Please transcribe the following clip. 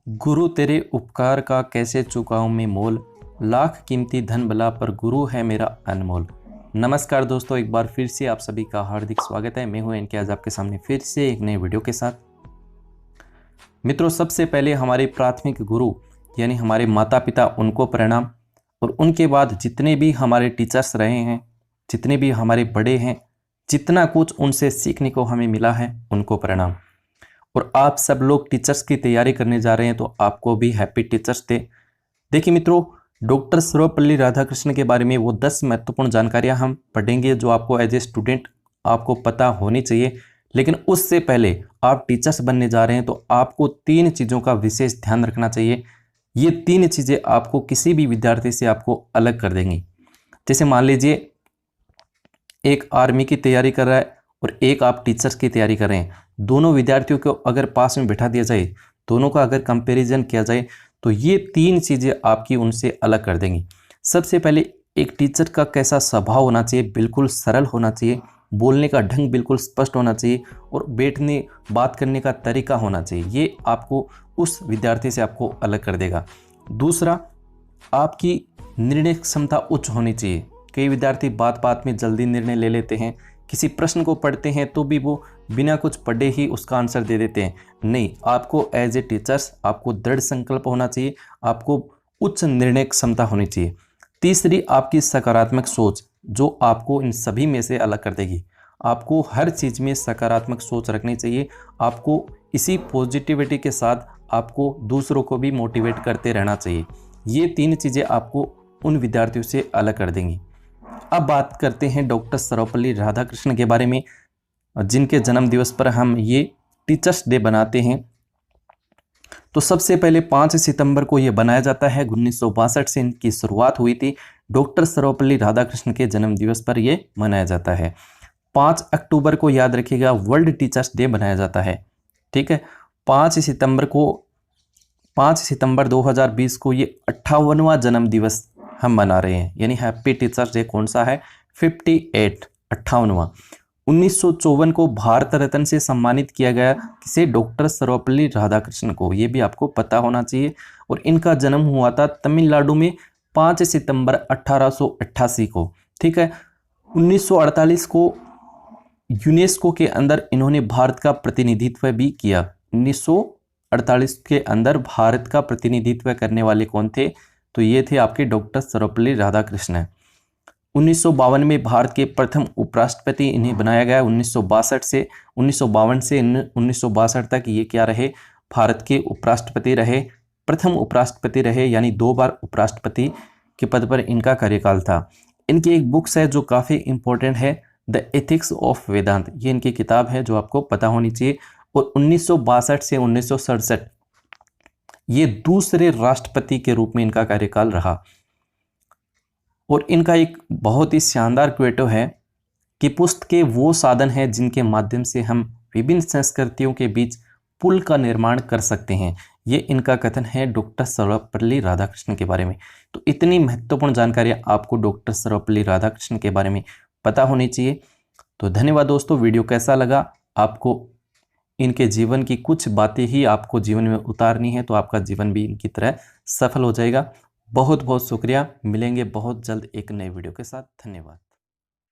गुरु तेरे उपकार का कैसे चुकाऊं मैं मोल, लाख कीमती धन भला पर गुरु है मेरा अनमोल। नमस्कार दोस्तों, एक बार फिर से आप सभी का हार्दिक स्वागत है। मैं हूं एनके आज आपके सामने फिर से एक नए वीडियो के साथ। मित्रों, सबसे पहले हमारे प्राथमिक गुरु यानी हमारे माता पिता, उनको प्रणाम। और उनके बाद जितने भी हमारे टीचर्स रहे हैं, जितने भी हमारे बड़े हैं, जितना कुछ उनसे सीखने को हमें मिला है, उनको प्रणाम। और आप सब लोग टीचर्स की तैयारी करने जा रहे हैं तो आपको भी हैप्पी टीचर्स डे। देखिए मित्रों, डॉक्टर सर्वपल्ली राधाकृष्णन के बारे में वो 10 महत्वपूर्ण जानकारियां हम पढ़ेंगे जो आपको एज ए स्टूडेंट आपको पता होनी चाहिए। लेकिन उससे पहले आप टीचर्स बनने जा रहे हैं तो आपको 3 चीज़ों का विशेष ध्यान रखना चाहिए। ये 3 चीज़ें आपको किसी भी विद्यार्थी से आपको अलग कर देंगी। जैसे मान लीजिए एक आर्मी की तैयारी कर रहा है और एक आप टीचर्स की तैयारी कर रहे हैं। दोनों विद्यार्थियों को अगर पास में बैठा दिया जाए, दोनों का अगर कंपैरिजन किया जाए तो ये 3 चीज़ें आपकी उनसे अलग कर देंगी। सबसे पहले, एक टीचर का कैसा स्वभाव होना चाहिए, बिल्कुल सरल होना चाहिए, बोलने का ढंग बिल्कुल स्पष्ट होना चाहिए और बैठने बात करने का तरीका होना चाहिए। ये आपको उस विद्यार्थी से आपको अलग कर देगा। दूसरा, आपकी निर्णय क्षमता उच्च होनी चाहिए। कई विद्यार्थी बात बात में जल्दी निर्णय ले लेते हैं, किसी प्रश्न को पढ़ते हैं तो भी वो बिना कुछ पढ़े ही उसका आंसर दे देते हैं। नहीं, आपको एज ए टीचर्स आपको दृढ़ संकल्प होना चाहिए, आपको उच्च निर्णय क्षमता होनी चाहिए। तीसरी, आपकी सकारात्मक सोच जो आपको इन सभी में से अलग कर देगी। आपको हर चीज़ में सकारात्मक सोच रखनी चाहिए। आपको इसी पॉजिटिविटी के साथ आपको दूसरों को भी मोटिवेट करते रहना चाहिए। ये 3 चीज़ें आपको उन विद्यार्थियों से अलग कर देंगी। अब बात करते हैं डॉक्टर सर्वपल्ली राधाकृष्णन के बारे में, जिनके जन्म दिवस पर हम ये टीचर्स डे बनाते हैं। तो सबसे पहले 5 सितंबर को ये बनाया जाता है। 1962 से इनकी शुरुआत हुई थी। डॉक्टर सर्वपल्ली राधाकृष्णन के जन्म दिवस पर ये मनाया जाता है। 5 अक्टूबर को याद रखिएगा वर्ल्ड टीचर्स डे मनाया जाता है। ठीक है, 5 सितंबर 2020 को ये 58वां जन्म दिवस हम मना रहे हैं, यानी हैप्पी टीचर्स डे कौन सा है? 58वां। 1954 को भारत रत्न से सम्मानित किया गया किसे? डॉक्टर सर्वपल्ली राधाकृष्णन को। ये भी आपको पता होना चाहिए। और इनका जन्म हुआ था तमिलनाडु में 5 सितंबर 1888 को। ठीक है, 1948 को यूनेस्को के अंदर इन्होंने भारत का प्रतिनिधित्व भी किया। 1948 के अंदर भारत का प्रतिनिधित्व करने वाले कौन थे? तो ये थे आपके डॉक्टर सर्वपल्ली राधाकृष्णन। 1952 में भारत के प्रथम उपराष्ट्रपति इन्हें बनाया गया। 1952 से 1962 तक ये क्या रहे? भारत के उपराष्ट्रपति रहे, प्रथम उपराष्ट्रपति रहे, यानी 2 बार उपराष्ट्रपति के पद पर इनका कार्यकाल था। इनकी एक बुक्स है जो काफ़ी इंपॉर्टेंट है, द एथिक्स ऑफ वेदांत। ये इनकी किताब है जो आपको पता होनी चाहिए। और 1962 से 1967 ये दूसरे राष्ट्रपति के रूप में इनका कार्यकाल रहा। और इनका एक बहुत ही शानदार क्वेटो है कि पुस्तकें वो साधन है जिनके माध्यम से हम विभिन्न संस्कृतियों के बीच पुल का निर्माण कर सकते हैं। ये इनका कथन है डॉक्टर सर्वपल्ली राधाकृष्णन के बारे में। तो इतनी महत्वपूर्ण जानकारियाँ आपको डॉक्टर सर्वपल्ली राधाकृष्णन के बारे में पता होनी चाहिए। तो धन्यवाद दोस्तों। वीडियो कैसा लगा? आपको इनके जीवन की कुछ बातें ही आपको जीवन में उतारनी है तो आपका जीवन भी इनकी तरह सफल हो जाएगा। बहुत बहुत शुक्रिया। मिलेंगे बहुत जल्द एक नए वीडियो के साथ। धन्यवाद।